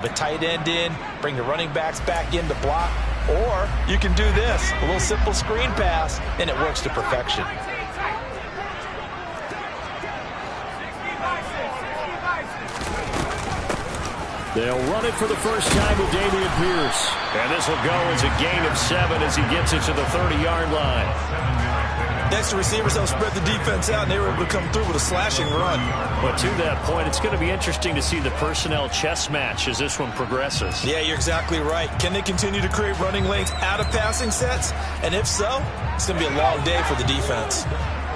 The tight end in, bring the running backs back in to block, or you can do this, a little simple screen pass, and it works to perfection. They'll run it for the first time with Dameon Pierce. And this will go as a gain of 7 as he gets it to the 30-yard line. Next, the receivers help spread the defense out, and they were able to come through with a slashing run. But to that point, it's going to be interesting to see the personnel chess match as this one progresses. Yeah, you're exactly right. Can they continue to create running lanes out of passing sets? And if so, it's going to be a long day for the defense.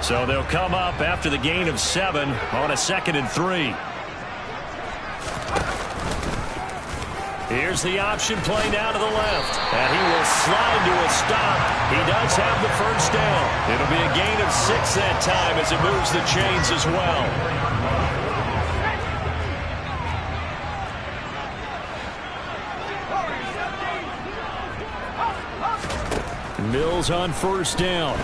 So they'll come up after the gain of 7 on a 2nd and 3. Here's the option play now to the left. And he will slide to a stop. He does have the first down. It'll be a gain of 6 that time as it moves the chains as well. Mills on first down.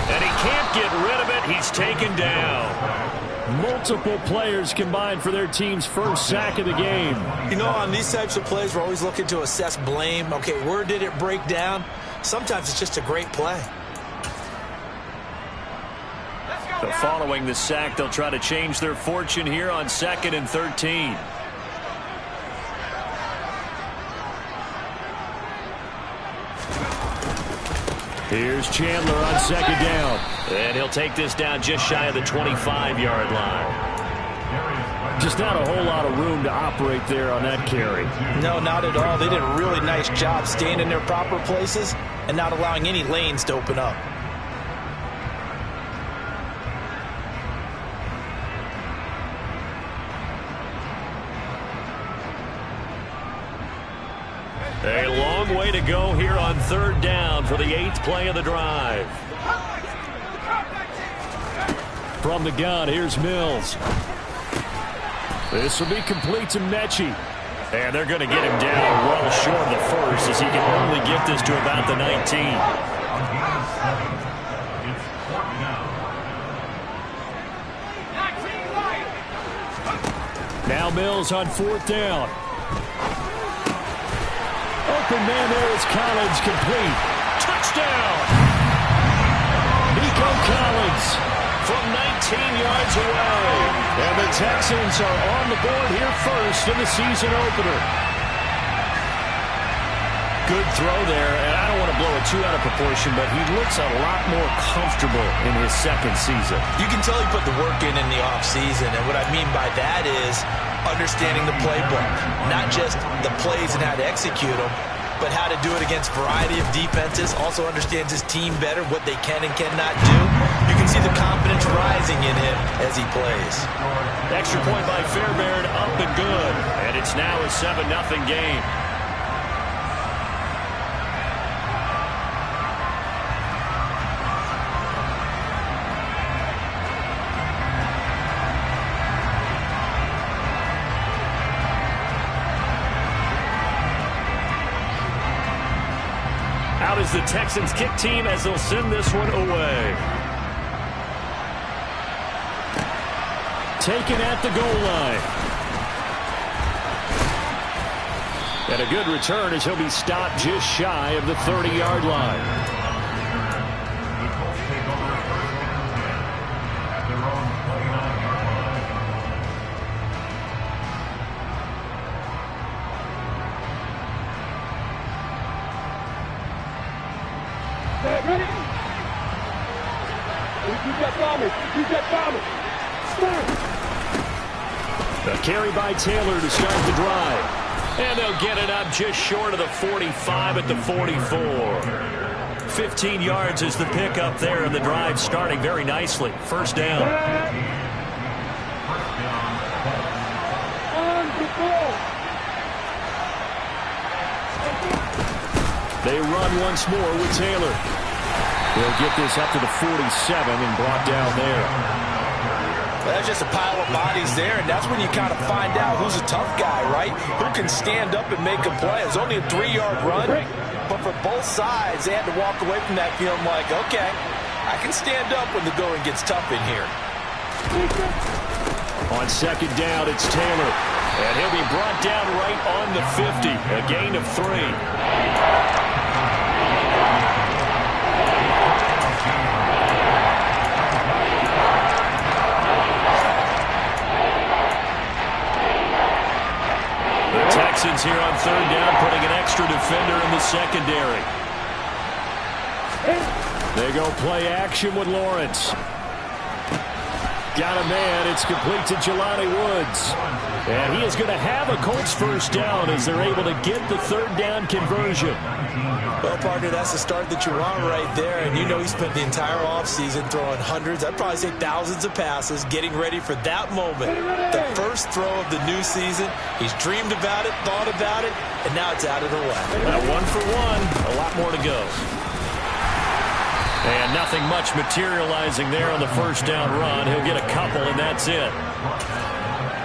And he can't get rid of it. He's taken down. Multiple players combined for their team's first sack of the game. You know, on these types of plays, we're always looking to assess blame. Okay, where did it break down? Sometimes it's just a great play. So following the sack, they'll try to change their fortune here on 2nd and 13. Here's Chandler on 2nd down. And he'll take this down just shy of the 25-yard line. Just not a whole lot of room to operate there on that carry. No, not at all. They did a really nice job staying in their proper places and not allowing any lanes to open up. A long way to go here on 3rd down for the 8th play of the drive. From the gun, here's Mills. This will be complete to Mechie. And they're going to get him down well short of the first as he can only get this to about the 19. Now Mills on 4th down. Open man there is Collins, complete. Touchdown! Nico Collins from 19 yards away. And the Texans are on the board here first in the season opener. Good throw there, and I don't want to blow it too out of proportion, but he looks a lot more comfortable in his 2nd season. You can tell he put the work in the offseason, and what I mean by that is understanding the playbook, not just the plays and how to execute them, but how to do it against a variety of defenses. Also understands his team better, what they can and cannot do. You can see the confidence rising in him as he plays. Extra point by Fairbairn, up and good. And it's now a 7-0 game. Out is the Texans kick team as they'll send this one away. Taken at the goal line. And a good return as he'll be stopped just shy of the 30-yard line. A carry by Taylor to start the drive. And they'll get it up just short of the 45 at the 44. 15 yards is the pickup there, and the drive starting very nicely. First down. They run once more with Taylor. They'll get this up to the 47 and brought down there. Well, that's just a pile of bodies there, and that's when you kind of find out who's a tough guy, right? Who can stand up and make a play. It was only a 3-yard run, but for both sides, they had to walk away from that feeling like, okay, I can stand up when the going gets tough in here. On 2nd down, it's Taylor. brought down right on the 50. A gain of 3. The Texans here on 3rd down, putting an extra defender in the secondary. They go play action with Lawrence. Got a man. It's complete to Jelani Woods. And he is going to have a Colts first down as they're able to get the 3rd down conversion. Well, partner, that's the start that you want right there. And you know he spent the entire offseason throwing hundreds, I'd probably say thousands of passes, getting ready for that moment. The first throw of the new season. He's dreamed about it, thought about it, and now it's out of the way. Now 1 for 1. A lot more to go. And nothing much materializing there on the first down run. He'll get a couple, and that's it.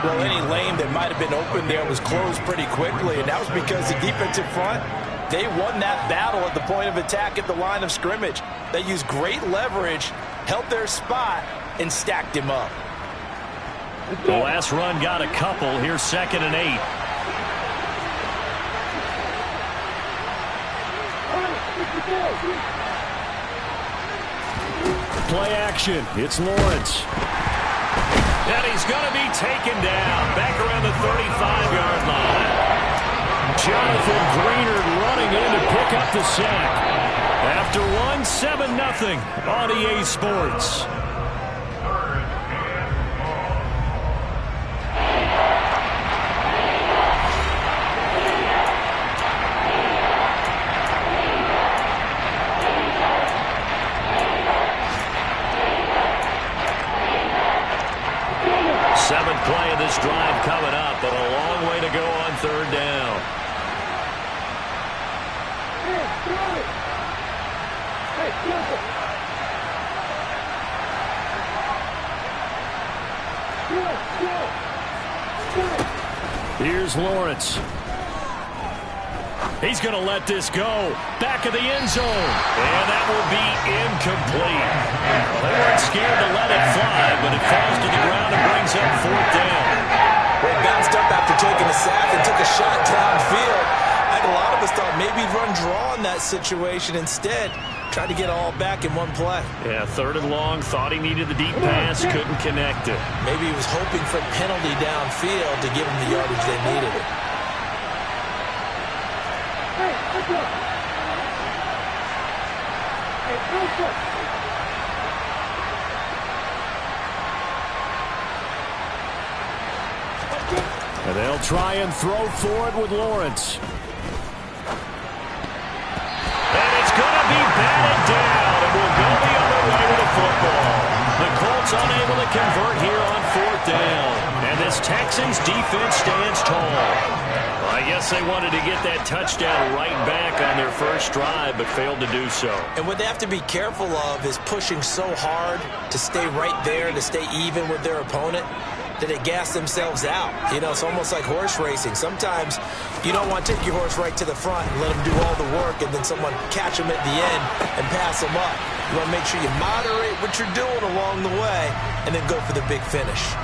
Well, any lane that might have been open there was closed pretty quickly, and that was because the defensive front, they won that battle at the point of attack at the line of scrimmage. They used great leverage, held their spot, and stacked him up. The last run got a couple. Here's 2nd and 8. Play action. It's Lawrence. And he's going to be taken down. Back around the 35-yard line. Jonathan Greenard running in to pick up the sack. After 7-0 on EA Sports. Seventh play of this drive coming up, but a long way to go on 3rd down. Here's Lawrence. He's going to let this go. Back of the end zone. And that will be incomplete. Well, they weren't scared to let it fly, but it falls to the ground and brings up 4th down. Well, he bounced up after taking a sack and took a shot downfield. I think a lot of us thought maybe he'd run draw in that situation. Instead, tried to get it all back in one play. Yeah, 3rd and long. Thought he needed the deep pass. Couldn't connect it. Maybe he was hoping for a penalty downfield to give him the yardage they needed. And they'll try and throw for it with Lawrence. And it's going to be batted down, and we'll go the other way with the football. The Colts unable to convert here on 4th down. And this Texans defense stands tall. I guess they wanted to get that touchdown right back on their first drive, but failed to do so. And what they have to be careful of is pushing so hard to stay right there, to stay even with their opponent, that they gas themselves out. You know, it's almost like horse racing. Sometimes you don't want to take your horse right to the front and let them do all the work, and then someone catch them at the end and pass them up. You want to make sure you moderate what you're doing along the way and then go for the big finish.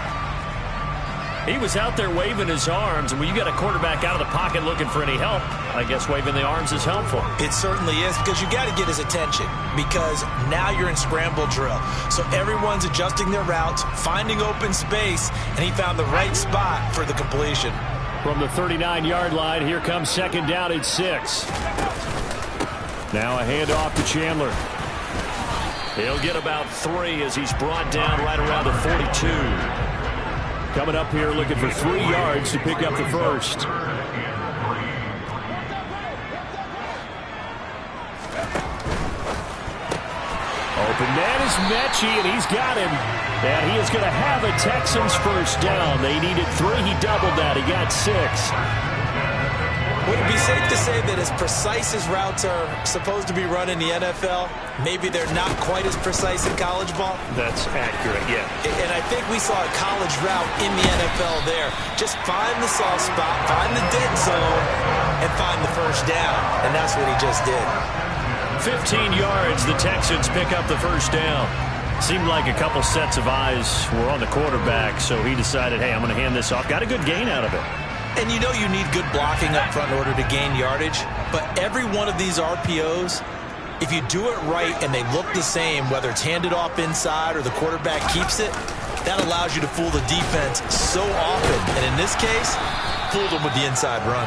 He was out there waving his arms, and when you got a quarterback out of the pocket looking for any help, I guess waving the arms is helpful. It certainly is, because you got to get his attention, because now you're in scramble drill. So everyone's adjusting their routes, finding open space, and he found the right spot for the completion. From the 39-yard line, here comes 2nd down at 6. Now a handoff to Chandler. He'll get about 3 as he's brought down right around the 42. Coming up here looking for 3 yards to pick up the first. Open man is Mechie, and he's got him. And he is going to have a Texans first down. They needed 3. He doubled that. He got 6. Would it be safe to say that as precise as routes are supposed to be run in the NFL, maybe they're not quite as precise in college ball? That's accurate, yeah. And I think we saw a college route in the NFL there. Just find the soft spot, find the dead zone, and find the first down. And that's what he just did. 15 yards, the Texans pick up the first down. Seemed like a couple sets of eyes were on the quarterback, so he decided, hey, I'm going to hand this off. Got a good gain out of it. And you know you need good blocking up front in order to gain yardage, but every one of these RPOs, if you do it right and they look the same, whether it's handed off inside or the quarterback keeps it, that allows you to fool the defense so often. And in this case, fooled them with the inside run.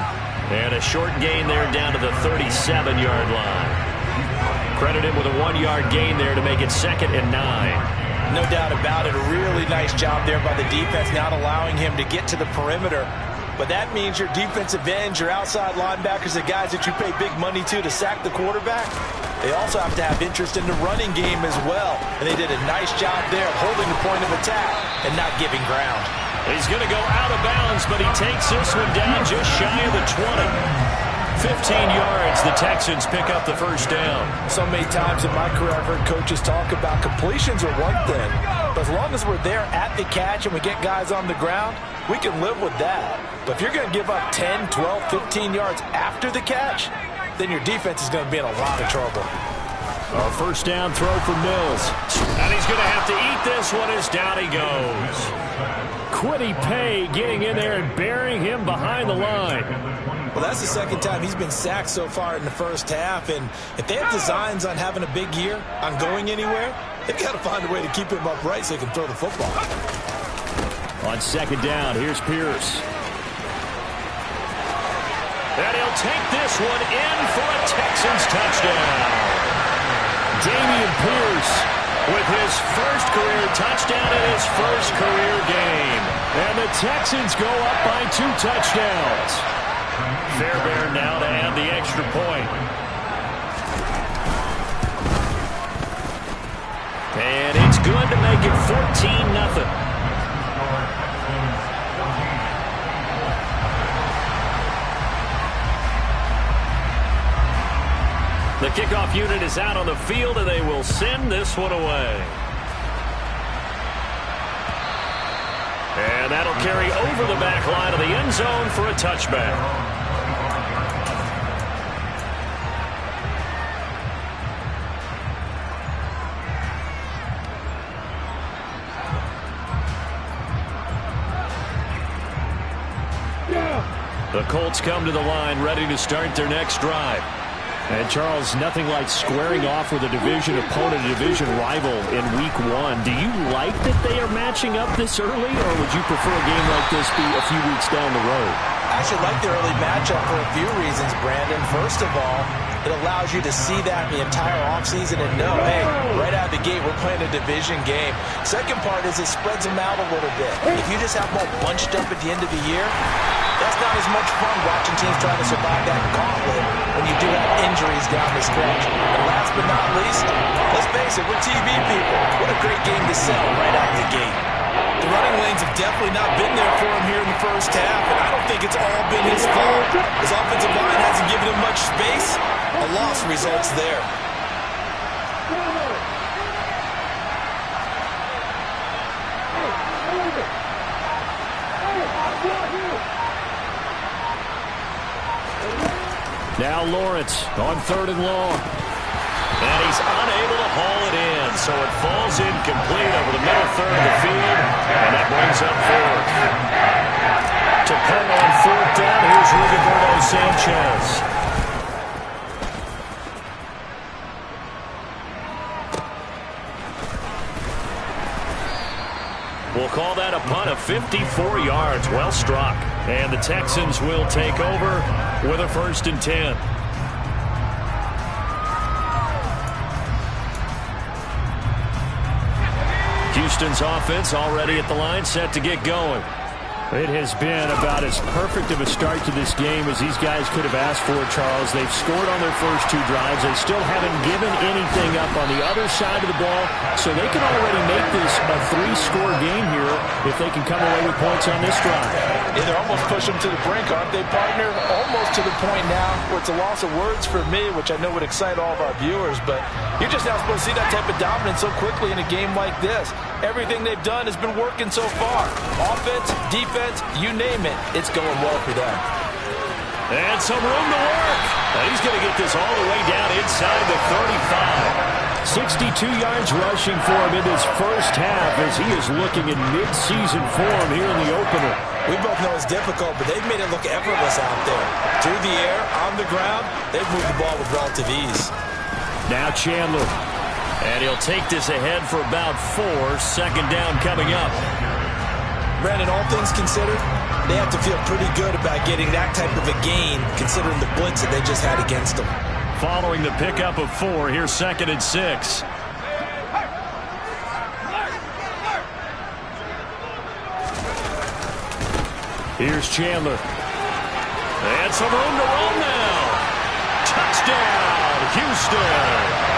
And a short gain there down to the 37-yard line. Credit him with a 1-yard gain there to make it 2nd and 9. No doubt about it. A really nice job there by the defense, not allowing him to get to the perimeter. But that means your defensive ends, your outside linebackers, the guys that you pay big money to sack the quarterback, they also have to have interest in the running game as well. And they did a nice job there of holding the point of attack and not giving ground. He's going to go out of bounds, but he takes this one down just shy of the 20. 15 yards, the Texans pick up the first down. So many times in my career I've heard coaches talk about completions are one thing, but as long as we're there at the catch and we get guys on the ground, we can live with that. But if you're going to give up 10, 12, 15 yards after the catch, then your defense is going to be in a lot of trouble. A first down throw for Mills. And he's going to have to eat this one as down he goes. Quiddy Pay getting in there and burying him behind the line. Well, that's the second time he's been sacked so far in the first half. And if they have designs on having a big year, on going anywhere, they've got to find a way to keep him upright so he can throw the football. On second down, here's Pierce. And he'll take this one in for a Texans touchdown. Damian Pierce with his first career touchdown in his first career game. And the Texans go up by 2 touchdowns. Fairbairn now to add the extra point. And it's good to make it 14-0. The kickoff unit is out on the field, and they will send this one away. And that'll carry over the back line of the end zone for a touchback. The Colts come to the line ready to start their next drive. And, Charles, nothing like squaring off with a division opponent, a division rival in Week 1. Do you like that they are matching up this early, or would you prefer a game like this be a few weeks down the road? I actually like the early matchup for a few reasons, Brandon. First of all, it allows you to see that the entire offseason and know, hey, right out of the gate, we're playing a division game. Second part is it spreads them out a little bit. If you just have them all bunched up at the end of the year, that's not as much fun watching teams trying to survive that gauntlet when you do have injuries down the stretch. And last but not least, let's face it, we're TV people. What a great game to sell right out the gate. The running lanes have definitely not been there for him here in the first half, and I don't think it's all been his fault. His offensive line hasn't given him much space. A loss results there. Now Lawrence on 3rd and long. And he's unable to haul it in, so it falls incomplete over the middle third of the field, and that brings up 4th. To come on 4th down, here's Rigoberto Sanchez. We'll call that a punt of 54 yards. Well struck. And the Texans will take over with a 1st and 10. Houston's offense already at the line, set to get going. It has been about as perfect of a start to this game as these guys could have asked for, Charles. They've scored on their first 2 drives. They still haven't given anything up on the other side of the ball, so they can already make this a 3-score game here if they can come away with points on this drive. Yeah, they're almost pushing them to the brink, aren't they, partner? Almost to the point now where it's a loss of words for me, which I know would excite all of our viewers, but you're just not supposed to see that type of dominance so quickly in a game like this. Everything they've done has been working so far. Offense, defense, you name it, it's going well for them. And some room to work. And he's going to get this all the way down inside the 35. 62 yards rushing for him in this first half as he is looking in mid-season form here in the opener. We both know it's difficult, but they've made it look effortless out there. Through the air, on the ground, they've moved the ball with relative ease. Now Chandler. And he'll take this ahead for about 4. Second down coming up. Brandon, all things considered, they have to feel pretty good about getting that type of a gain, considering the blitz that they just had against them. Following the pickup of 4, here's 2nd and 6. Here's Chandler. And some room to run now. Touchdown, Houston.